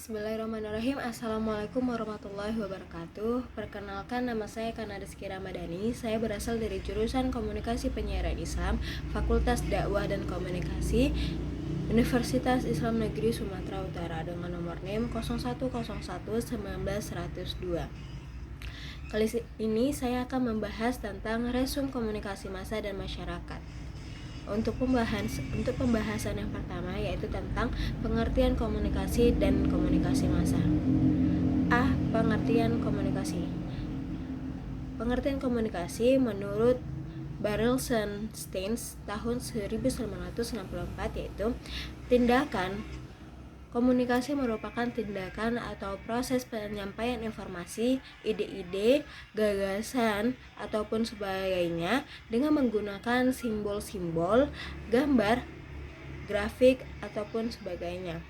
Bismillahirrahmanirrahim. Assalamualaikum warahmatullahi wabarakatuh. Perkenalkan, nama saya Kana Rizky Ramadhani. Saya berasal dari jurusan Komunikasi Penyiaran Islam, Fakultas Dakwah dan Komunikasi, Universitas Islam Negeri Sumatera Utara, dengan nomor NIM 01011902. Kali ini saya akan membahas tentang resum komunikasi massa dan masyarakat. Untuk pembahasan yang pertama, yaitu tentang pengertian komunikasi dan komunikasi massa. A. Pengertian komunikasi. Pengertian komunikasi menurut Barelsen-Stein tahun 1964 yaitu tindakan. Komunikasi merupakan tindakan atau proses penyampaian informasi, ide-ide, gagasan, ataupun sebagainya dengan menggunakan simbol-simbol, gambar, grafik, ataupun sebagainya.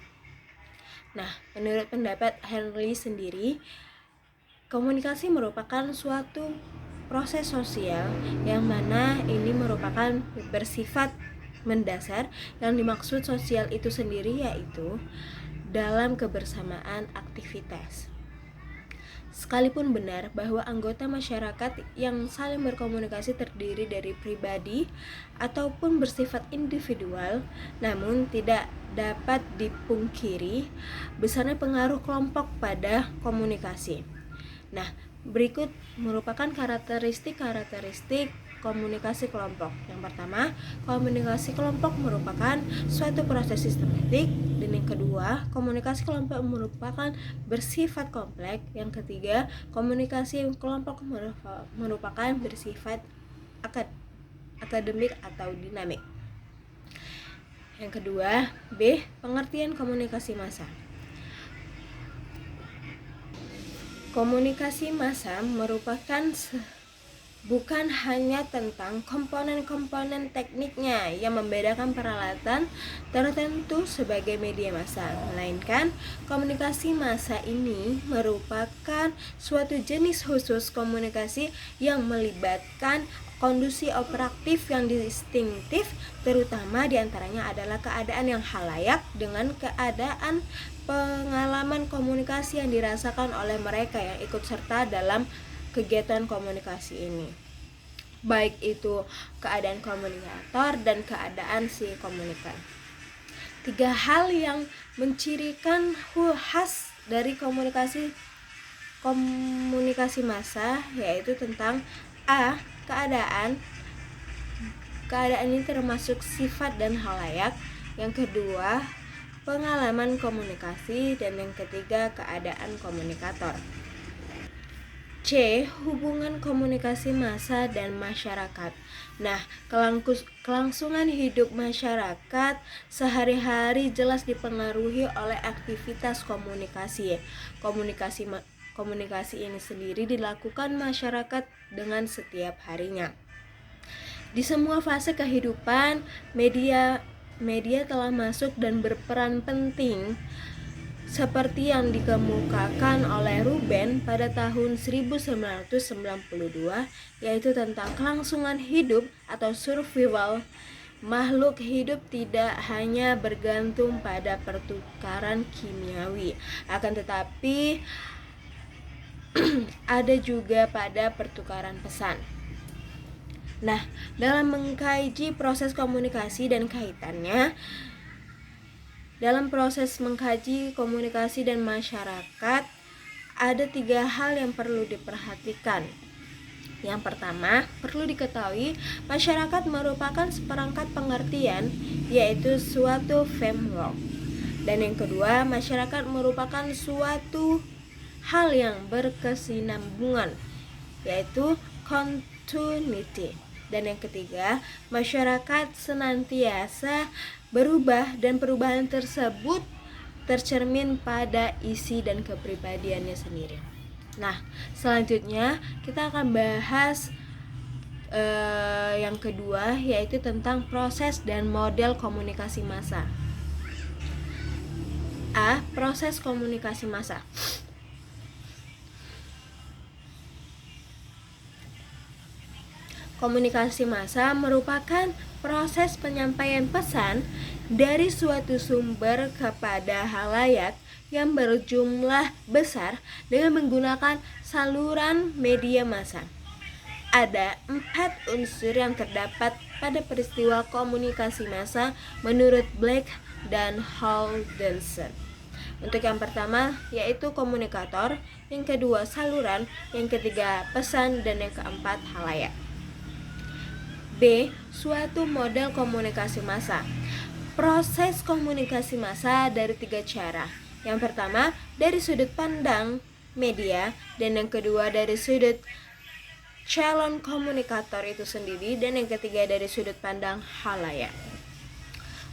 Nah, menurut pendapat Henry sendiri, komunikasi merupakan suatu proses sosial yang mana ini merupakan bersifat mendasar. Yang dimaksud sosial itu sendiri yaitu dalam kebersamaan aktivitas. Sekalipun benar bahwa anggota masyarakat yang saling berkomunikasi terdiri dari pribadi ataupun bersifat individual, namun tidak dapat dipungkiri besarnya pengaruh kelompok pada komunikasi. Nah, berikut merupakan karakteristik komunikasi kelompok. Yang pertama, komunikasi kelompok merupakan suatu proses sistematik, dan yang kedua, komunikasi kelompok merupakan bersifat kompleks. Yang ketiga, komunikasi kelompok merupakan bersifat akademik atau dinamik. Yang kedua, B. Pengertian komunikasi massa. Komunikasi massa merupakan bukan hanya tentang komponen-komponen tekniknya yang membedakan peralatan tertentu sebagai media massa, melainkan komunikasi massa ini merupakan suatu jenis khusus komunikasi yang melibatkan kondisi operatif yang distintif, terutama diantaranya adalah keadaan yang halayak dengan keadaan pengalaman komunikasi yang dirasakan oleh mereka yang ikut serta dalam kegiatan komunikasi ini, baik itu keadaan komunikator dan keadaan si komunikan. Tiga hal yang mencirikan khas dari komunikasi massa yaitu tentang A. Keadaan ini termasuk sifat dan halayak. Yang kedua, pengalaman komunikasi, dan yang ketiga, keadaan komunikator. C. Hubungan komunikasi massa dan masyarakat. Nah, kelangsungan hidup masyarakat sehari-hari jelas dipengaruhi oleh aktivitas komunikasi. Komunikasi ini sendiri dilakukan masyarakat dengan setiap harinya. Di semua fase kehidupan, media telah masuk dan berperan penting, seperti yang dikemukakan oleh Ruben pada tahun 1992, yaitu tentang kelangsungan hidup atau survival. Makhluk hidup tidak hanya bergantung pada pertukaran kimiawi, akan tetapi ada juga pada pertukaran pesan. Nah, dalam mengkaji proses komunikasi dan kaitannya, dalam proses mengkaji komunikasi dan masyarakat, ada tiga hal yang perlu diperhatikan. Yang pertama, perlu diketahui masyarakat merupakan seperangkat pengertian, yaitu suatu framework. Dan yang kedua, masyarakat merupakan suatu hal yang berkesinambungan, yaitu continuity. Dan yang ketiga, masyarakat senantiasa berubah dan perubahan tersebut tercermin pada isi dan kepribadiannya sendiri. Nah, selanjutnya kita akan bahas yang kedua, yaitu tentang proses dan model komunikasi massa. A. Proses komunikasi massa. Komunikasi massa merupakan proses penyampaian pesan dari suatu sumber kepada halayak yang berjumlah besar dengan menggunakan saluran media massa. Ada 4 unsur yang terdapat pada peristiwa komunikasi massa menurut Black dan Holdenson. Untuk yang pertama yaitu komunikator, yang kedua saluran, yang ketiga pesan, dan yang keempat halayak. B. Suatu model komunikasi massa. Proses komunikasi massa dari 3 cara. Yang pertama dari sudut pandang media, dan yang kedua dari sudut calon komunikator itu sendiri, dan yang ketiga dari sudut pandang halayak.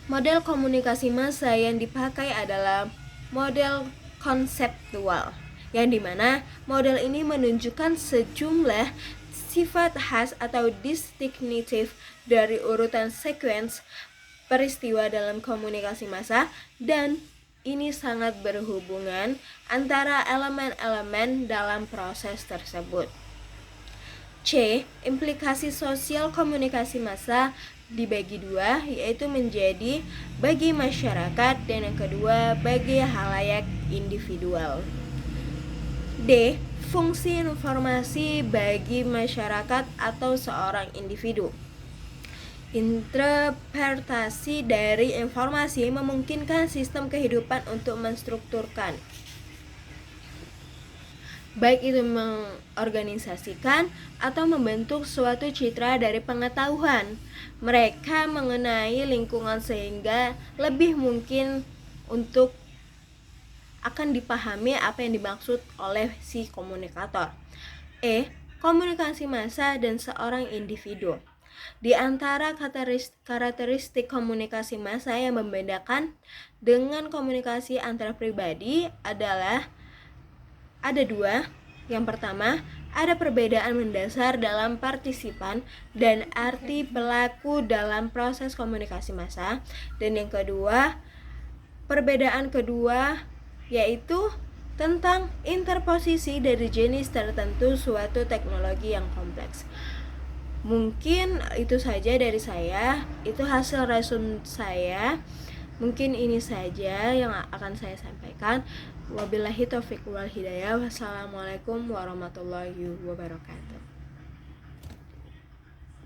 Model komunikasi massa yang dipakai adalah model konseptual, yang dimana model ini menunjukkan sejumlah sifat khas atau distinktif dari urutan sekuens peristiwa dalam komunikasi massa, dan ini sangat berhubungan antara elemen-elemen dalam proses tersebut. C. Implikasi sosial komunikasi massa dibagi 2, yaitu menjadi bagi masyarakat dan yang kedua bagi halayak individual. D. Fungsi informasi bagi masyarakat atau seorang individu. Interpretasi dari informasi memungkinkan sistem kehidupan untuk menstrukturkan, baik itu mengorganisasikan atau membentuk suatu citra dari pengetahuan mereka mengenai lingkungan sehingga lebih mungkin untuk akan dipahami apa yang dimaksud oleh si komunikator. E. Komunikasi massa dan seorang individu. Di antara karakteristik komunikasi massa yang membedakan dengan komunikasi antar pribadi adalah ada 2. Yang pertama, ada perbedaan mendasar dalam partisipan dan arti pelaku dalam proses komunikasi massa. Dan yang kedua, perbedaan kedua yaitu tentang interposisi dari jenis tertentu suatu teknologi yang kompleks. Mungkin itu saja dari saya, itu hasil resume saya. Mungkin ini saja yang akan saya sampaikan. Wabillahi taufiq wal hidayah. Wassalamualaikum warahmatullahi wabarakatuh.